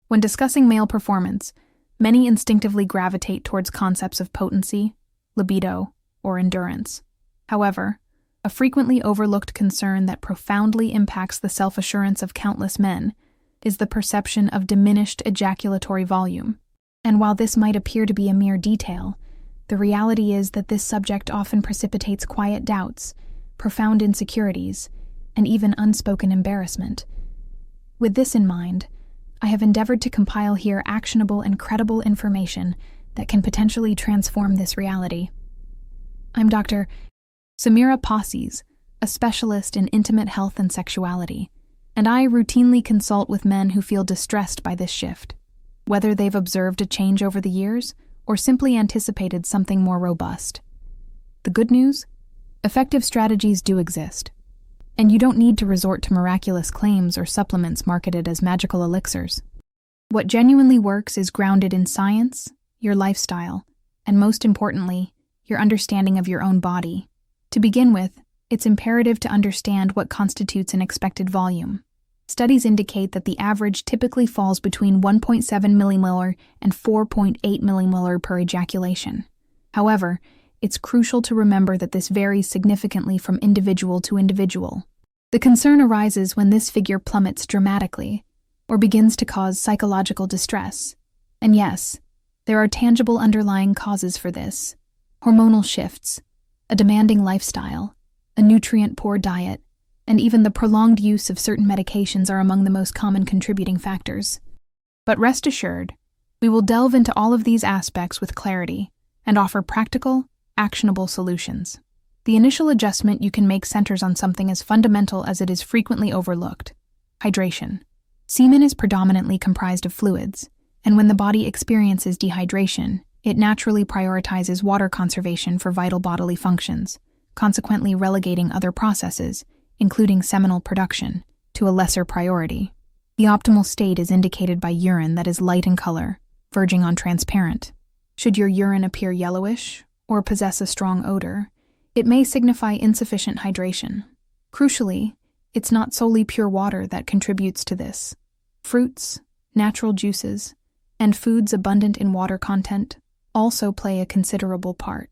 When discussing male performance, many instinctively gravitate towards concepts of potency, libido, or endurance. However, a frequently overlooked concern that profoundly impacts the self-assurance of countless men is the perception of diminished ejaculatory volume. And while this might appear to be a mere detail, the reality is that this subject often precipitates quiet doubts, profound insecurities, and even unspoken embarrassment. With this in mind, I have endeavored to compile here actionable and credible information that can potentially transform this reality. I'm Dr. Samira Roze, a specialist in intimate health and sexuality, and I routinely consult with men who feel distressed by this shift, whether they've observed a change over the years or simply anticipated something more robust. The good news? Effective strategies do exist, and you don't need to resort to miraculous claims or supplements marketed as magical elixirs. What genuinely works is grounded in science, your lifestyle, and most importantly, your understanding of your own body. To begin with, it's imperative to understand what constitutes an expected volume. Studies indicate that the average typically falls between 1.7 millimolar and 4.8 millimolar per ejaculation. However, it's crucial to remember that this varies significantly from individual to individual. The concern arises when this figure plummets dramatically or begins to cause psychological distress. And yes, there are tangible underlying causes for this: hormonal shifts, a demanding lifestyle, a nutrient-poor diet, and even the prolonged use of certain medications are among the most common contributing factors. But rest assured, we will delve into all of these aspects with clarity and offer practical, actionable solutions. The initial adjustment you can make centers on something as fundamental as it is frequently overlooked: hydration. Semen is predominantly comprised of fluids, and when the body experiences dehydration, it naturally prioritizes water conservation for vital bodily functions, consequently relegating other processes, including seminal production, to a lesser priority. The optimal state is indicated by urine that is light in color, verging on transparent. Should your urine appear yellowish or possess a strong odor, it may signify insufficient hydration. Crucially, it's not solely pure water that contributes to this. Fruits, natural juices, and foods abundant in water content also play a considerable part.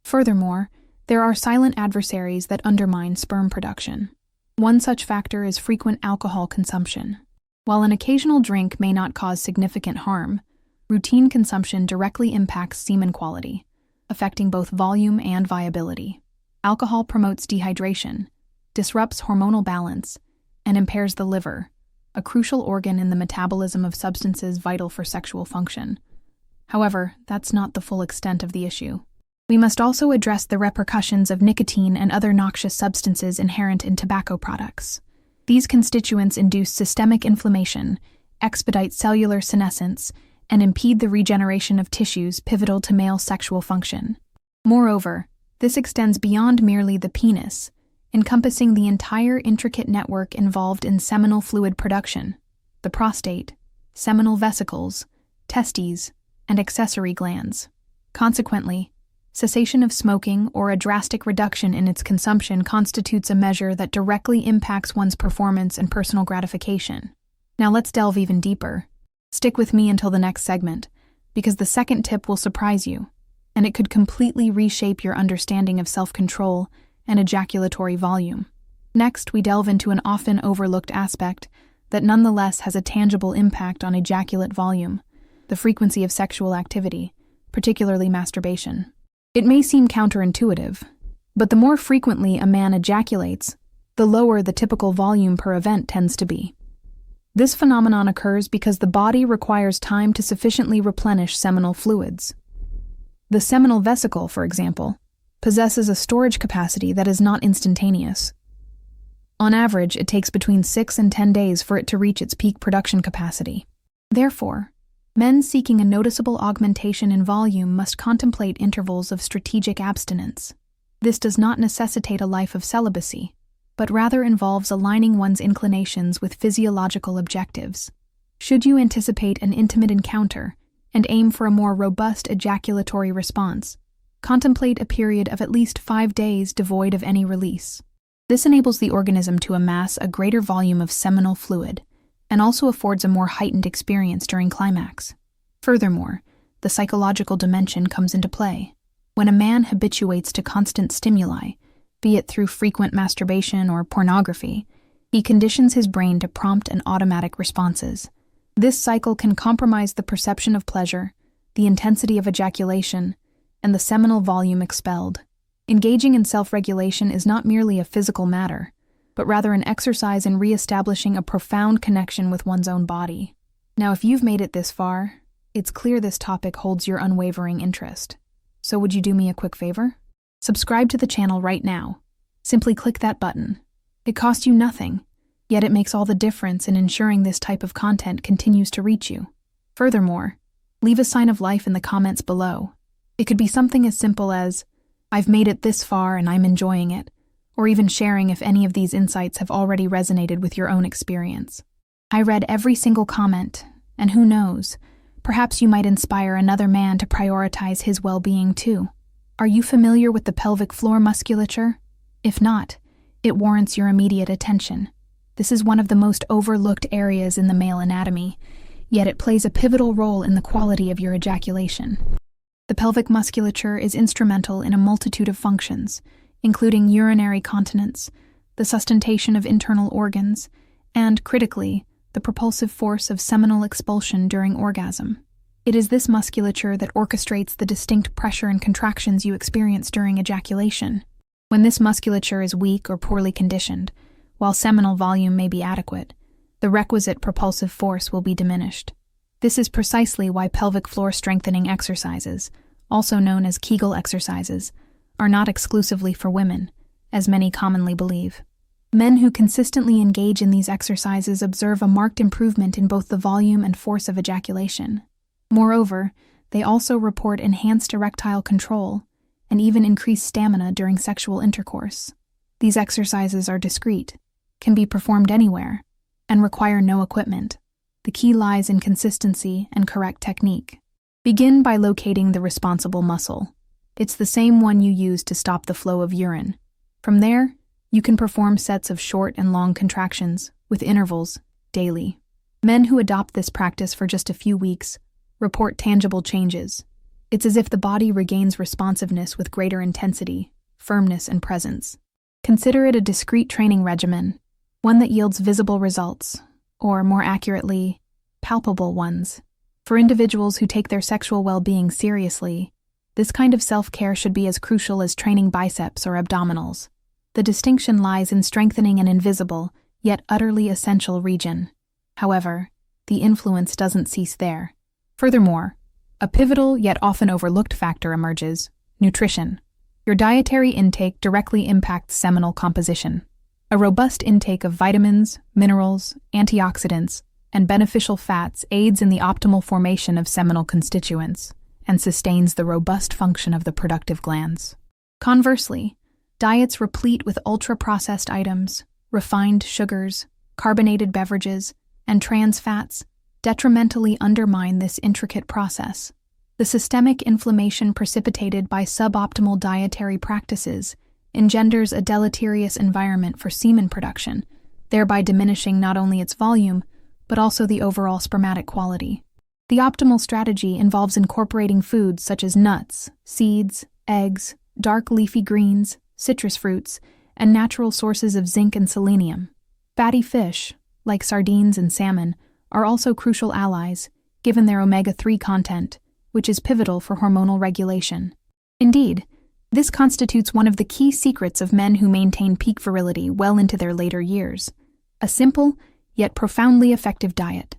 Furthermore, there are silent adversaries that undermine sperm production. One such factor is frequent alcohol consumption. While an occasional drink may not cause significant harm, routine consumption directly impacts semen quality, affecting both volume and viability. Alcohol promotes dehydration, disrupts hormonal balance, and impairs the liver, a crucial organ in the metabolism of substances vital for sexual function. However, that's not the full extent of the issue. We must also address the repercussions of nicotine and other noxious substances inherent in tobacco products. These constituents induce systemic inflammation, expedite cellular senescence, and impede the regeneration of tissues pivotal to male sexual function. Moreover, this extends beyond merely the penis, encompassing the entire intricate network involved in seminal fluid production: the prostate, seminal vesicles, testes, and accessory glands. Consequently, cessation of smoking or a drastic reduction in its consumption constitutes a measure that directly impacts one's performance and personal gratification. Now let's delve even deeper. Stick with me until the next segment, because the second tip will surprise you, and it could completely reshape your understanding of self-control and ejaculatory volume. Next, we delve into an often overlooked aspect that nonetheless has a tangible impact on ejaculate volume: the frequency of sexual activity, particularly masturbation. It may seem counterintuitive, but the more frequently a man ejaculates, the lower the typical volume per event tends to be. This phenomenon occurs because the body requires time to sufficiently replenish seminal fluids. The seminal vesicle, for example, possesses a storage capacity that is not instantaneous. On average, it takes between 6 and 10 days for it to reach its peak production capacity. Therefore, men seeking a noticeable augmentation in volume must contemplate intervals of strategic abstinence. This does not necessitate a life of celibacy, but rather involves aligning one's inclinations with physiological objectives. Should you anticipate an intimate encounter and aim for a more robust ejaculatory response, contemplate a period of at least 5 days devoid of any release. This enables the organism to amass a greater volume of seminal fluid, and also affords a more heightened experience during climax. Furthermore, the psychological dimension comes into play. When a man habituates to constant stimuli, be it through frequent masturbation or pornography, he conditions his brain to prompt and automatic responses. This cycle can compromise the perception of pleasure, the intensity of ejaculation, and the seminal volume expelled. Engaging in self-regulation is not merely a physical matter, but rather an exercise in re-establishing a profound connection with one's own body. Now, if you've made it this far, it's clear this topic holds your unwavering interest. So would you do me a quick favor? Subscribe to the channel right now. Simply click that button. It costs you nothing, yet it makes all the difference in ensuring this type of content continues to reach you. Furthermore, leave a sign of life in the comments below. It could be something as simple as, "I've made it this far and I'm enjoying it," or even sharing if any of these insights have already resonated with your own experience. I read every single comment, and who knows, perhaps you might inspire another man to prioritize his well-being too. Are you familiar with the pelvic floor musculature? If not, it warrants your immediate attention. This is one of the most overlooked areas in the male anatomy, yet it plays a pivotal role in the quality of your ejaculation. The pelvic musculature is instrumental in a multitude of functions, including urinary continence, the sustentation of internal organs, and, critically, the propulsive force of seminal expulsion during orgasm. It is this musculature that orchestrates the distinct pressure and contractions you experience during ejaculation. When this musculature is weak or poorly conditioned, while seminal volume may be adequate, the requisite propulsive force will be diminished. This is precisely why pelvic floor strengthening exercises, also known as Kegel exercises, are not exclusively for women, as many commonly believe. Men who consistently engage in these exercises observe a marked improvement in both the volume and force of ejaculation. Moreover, they also report enhanced erectile control and even increased stamina during sexual intercourse. These exercises are discreet, can be performed anywhere, and require no equipment. The key lies in consistency and correct technique. Begin by locating the responsible muscle. It's the same one you use to stop the flow of urine. From there, you can perform sets of short and long contractions, with intervals, daily. Men who adopt this practice for just a few weeks report tangible changes. It's as if the body regains responsiveness with greater intensity, firmness, and presence. Consider it a discrete training regimen, one that yields visible results, or more accurately, palpable ones. For individuals who take their sexual well-being seriously, this kind of self-care should be as crucial as training biceps or abdominals. The distinction lies in strengthening an invisible, yet utterly essential region. However, the influence doesn't cease there. Furthermore, a pivotal yet often overlooked factor emerges: nutrition. Your dietary intake directly impacts seminal composition. A robust intake of vitamins, minerals, antioxidants, and beneficial fats aids in the optimal formation of seminal constituents and sustains the robust function of the productive glands. Conversely, diets replete with ultra-processed items, refined sugars, carbonated beverages, and trans fats detrimentally undermine this intricate process. The systemic inflammation precipitated by suboptimal dietary practices engenders a deleterious environment for semen production, thereby diminishing not only its volume, but also the overall spermatic quality. The optimal strategy involves incorporating foods such as nuts, seeds, eggs, dark leafy greens, citrus fruits, and natural sources of zinc and selenium. Fatty fish, like sardines and salmon, are also crucial allies, given their omega-3 content, which is pivotal for hormonal regulation. Indeed, this constitutes one of the key secrets of men who maintain peak virility well into their later years: a simple, yet profoundly effective diet.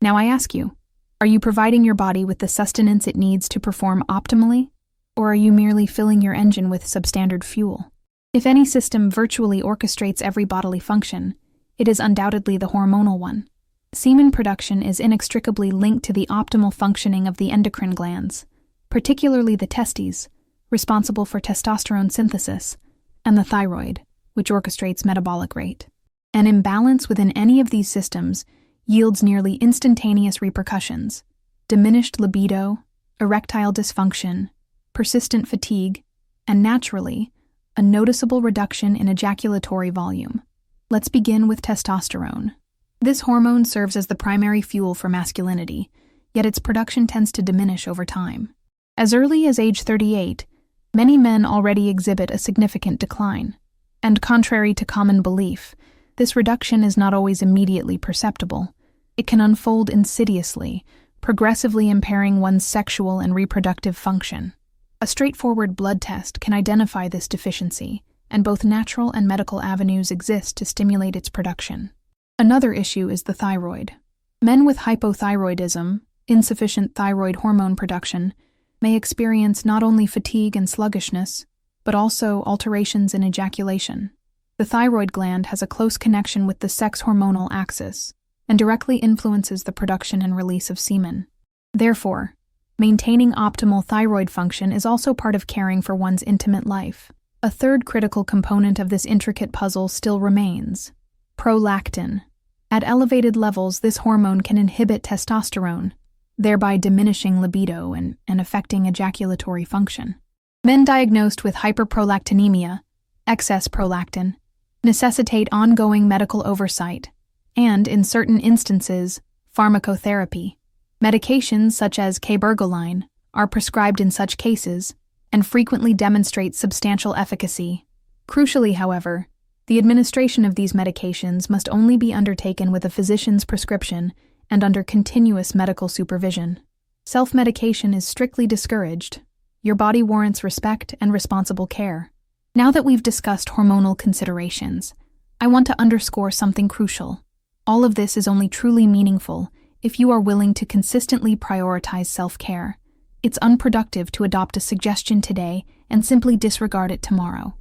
Now I ask you, are you providing your body with the sustenance it needs to perform optimally, or are you merely filling your engine with substandard fuel? If any system virtually orchestrates every bodily function, it is undoubtedly the hormonal one. Semen production is inextricably linked to the optimal functioning of the endocrine glands, particularly the testes, responsible for testosterone synthesis, and the thyroid, which orchestrates metabolic rate. An imbalance within any of these systems yields nearly instantaneous repercussions: diminished libido, erectile dysfunction, persistent fatigue, and naturally, a noticeable reduction in ejaculatory volume. Let's begin with testosterone. This hormone serves as the primary fuel for masculinity, yet its production tends to diminish over time. As early as age 38, many men already exhibit a significant decline. And contrary to common belief, this reduction is not always immediately perceptible. It can unfold insidiously, progressively impairing one's sexual and reproductive function. A straightforward blood test can identify this deficiency, and both natural and medical avenues exist to stimulate its production. Another issue is the thyroid. Men with hypothyroidism, insufficient thyroid hormone production, may experience not only fatigue and sluggishness, but also alterations in ejaculation. The thyroid gland has a close connection with the sex hormonal axis and directly influences the production and release of semen. Therefore, maintaining optimal thyroid function is also part of caring for one's intimate life. A third critical component of this intricate puzzle still remains: prolactin. At elevated levels, this hormone can inhibit testosterone, thereby diminishing libido and affecting ejaculatory function. Men diagnosed with hyperprolactinemia, excess prolactin, necessitate ongoing medical oversight and, in certain instances, pharmacotherapy. Medications such as cabergoline are prescribed in such cases and frequently demonstrate substantial efficacy. Crucially, however, the administration of these medications must only be undertaken with a physician's prescription and under continuous medical supervision. Self-medication is strictly discouraged. Your body warrants respect and responsible care. Now that we've discussed hormonal considerations, I want to underscore something crucial. All of this is only truly meaningful if you are willing to consistently prioritize self-care. It's unproductive to adopt a suggestion today and simply disregard it tomorrow.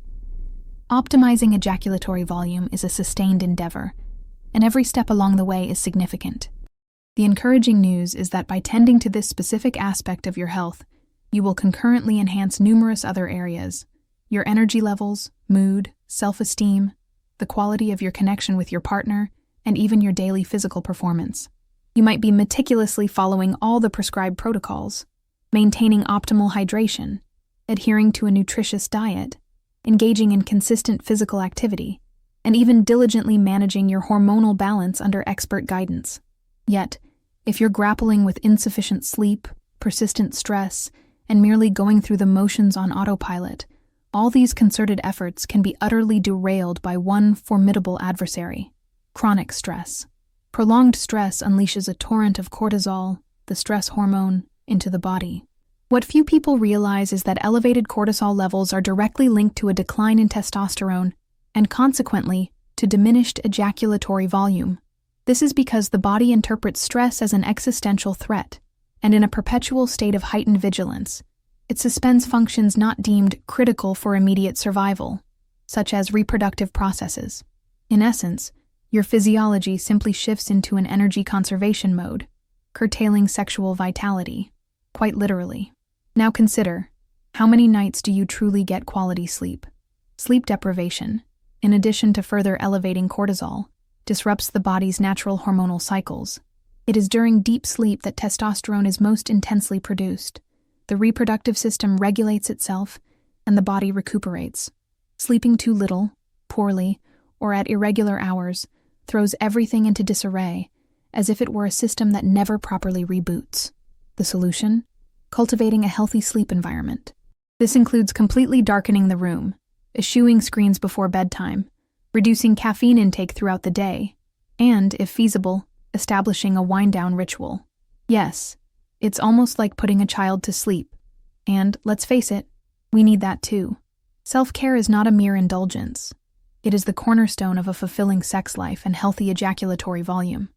Optimizing ejaculatory volume is a sustained endeavor, and every step along the way is significant. The encouraging news is that by tending to this specific aspect of your health, you will concurrently enhance numerous other areas: your energy levels, mood, self-esteem, the quality of your connection with your partner, and even your daily physical performance. You might be meticulously following all the prescribed protocols, maintaining optimal hydration, adhering to a nutritious diet, engaging in consistent physical activity, and even diligently managing your hormonal balance under expert guidance. Yet, if you're grappling with insufficient sleep, persistent stress, and merely going through the motions on autopilot, all these concerted efforts can be utterly derailed by one formidable adversary: chronic stress. Prolonged stress unleashes a torrent of cortisol, the stress hormone, into the body. What few people realize is that elevated cortisol levels are directly linked to a decline in testosterone and, consequently, to diminished ejaculatory volume. This is because the body interprets stress as an existential threat, and in a perpetual state of heightened vigilance, it suspends functions not deemed critical for immediate survival, such as reproductive processes. In essence, your physiology simply shifts into an energy conservation mode, curtailing sexual vitality, quite literally. Now consider, how many nights do you truly get quality sleep? Sleep deprivation, in addition to further elevating cortisol, disrupts the body's natural hormonal cycles. It is during deep sleep that testosterone is most intensely produced. The reproductive system regulates itself, and the body recuperates. Sleeping too little, poorly, or at irregular hours throws everything into disarray, as if it were a system that never properly reboots. The solution? Cultivating a healthy sleep environment. This includes completely darkening the room, eschewing screens before bedtime, reducing caffeine intake throughout the day, and, if feasible, establishing a wind-down ritual. Yes, it's almost like putting a child to sleep. And, let's face it, we need that too. Self-care is not a mere indulgence. It is the cornerstone of a fulfilling sex life and healthy ejaculatory volume.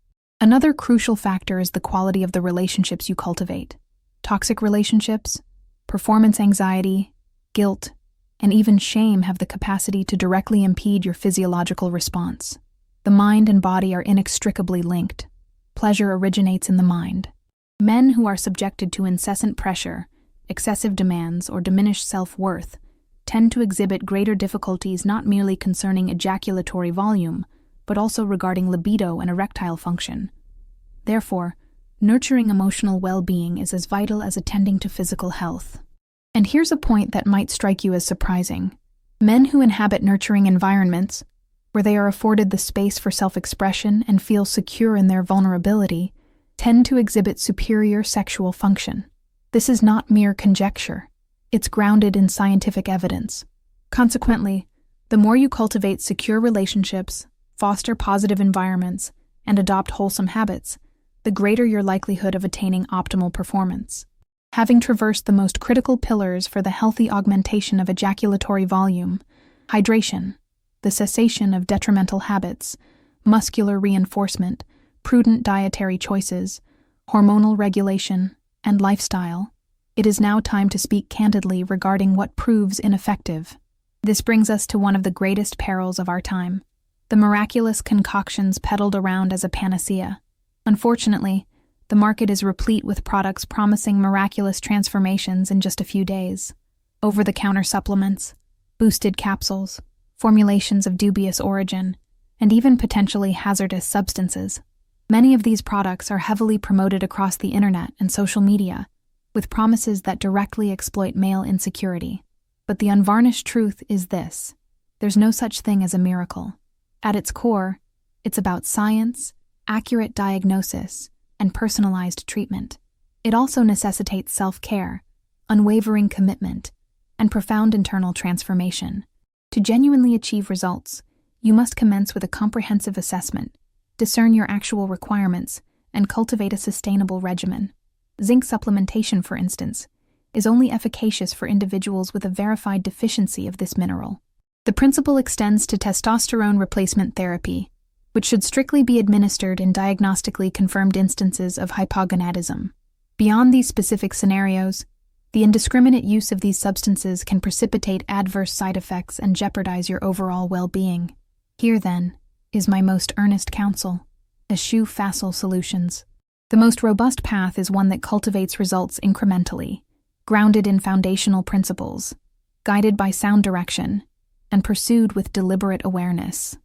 Another crucial factor is the quality of the relationships you cultivate. Toxic relationships, performance anxiety, guilt, and even shame have the capacity to directly impede your physiological response. The mind and body are inextricably linked. Pleasure originates in the mind. Men who are subjected to incessant pressure, excessive demands, or diminished self-worth tend to exhibit greater difficulties not merely concerning ejaculatory volume, but also regarding libido and erectile function. Therefore, nurturing emotional well-being is as vital as attending to physical health. And here's a point that might strike you as surprising. Men who inhabit nurturing environments, where they are afforded the space for self-expression and feel secure in their vulnerability, tend to exhibit superior sexual function. This is not mere conjecture. It's grounded in scientific evidence. Consequently, the more you cultivate secure relationships, foster positive environments, and adopt wholesome habits, the greater your likelihood of attaining optimal performance. Having traversed the most critical pillars for the healthy augmentation of ejaculatory volume, hydration, the cessation of detrimental habits, muscular reinforcement, prudent dietary choices, hormonal regulation, and lifestyle, it is now time to speak candidly regarding what proves ineffective. This brings us to one of the greatest perils of our time, the miraculous concoctions peddled around as a panacea. Unfortunately, the market is replete with products promising miraculous transformations in just a few days. Over-the-counter supplements, boosted capsules, formulations of dubious origin, and even potentially hazardous substances. Many of these products are heavily promoted across the internet and social media, with promises that directly exploit male insecurity. But the unvarnished truth is this: there's no such thing as a miracle. At its core, it's about science, accurate diagnosis, and personalized treatment. It also necessitates self-care, unwavering commitment, and profound internal transformation. To genuinely achieve results, you must commence with a comprehensive assessment, discern your actual requirements, and cultivate a sustainable regimen. Zinc supplementation, for instance, is only efficacious for individuals with a verified deficiency of this mineral. The principle extends to testosterone replacement therapy, which should strictly be administered in diagnostically confirmed instances of hypogonadism. Beyond these specific scenarios, the indiscriminate use of these substances can precipitate adverse side effects and jeopardize your overall well-being. Here, then, is my most earnest counsel: eschew facile solutions. The most robust path is one that cultivates results incrementally, grounded in foundational principles, guided by sound direction, and pursued with deliberate awareness.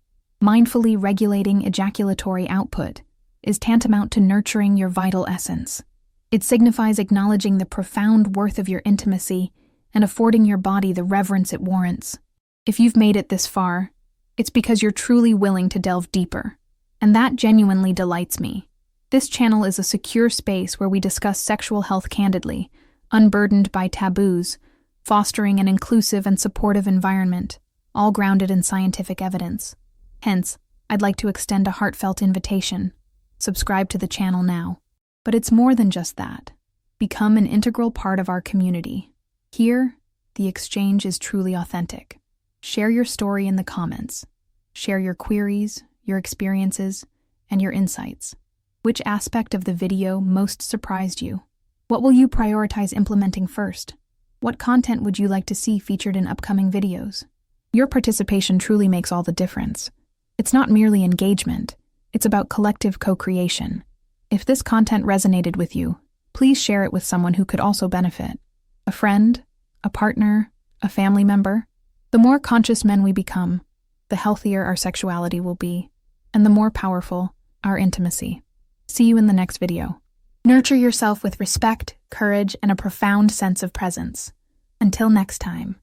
Mindfully regulating ejaculatory output is tantamount to nurturing your vital essence. It signifies acknowledging the profound worth of your intimacy and affording your body the reverence it warrants. If you've made it this far, it's because you're truly willing to delve deeper, and that genuinely delights me. This channel is a secure space where we discuss sexual health candidly, unburdened by taboos, fostering an inclusive and supportive environment, all grounded in scientific evidence. Hence, I'd like to extend a heartfelt invitation. Subscribe to the channel now. But it's more than just that. Become an integral part of our community. Here, the exchange is truly authentic. Share your story in the comments. Share your queries, your experiences, and your insights. Which aspect of the video most surprised you? What will you prioritize implementing first? What content would you like to see featured in upcoming videos? Your participation truly makes all the difference. It's not merely engagement, it's about collective co-creation. If this content resonated with you, please share it with someone who could also benefit. A friend, a partner, a family member. The more conscious men we become, the healthier our sexuality will be, and the more powerful our intimacy. See you in the next video. Nurture yourself with respect, courage, and a profound sense of presence. Until next time.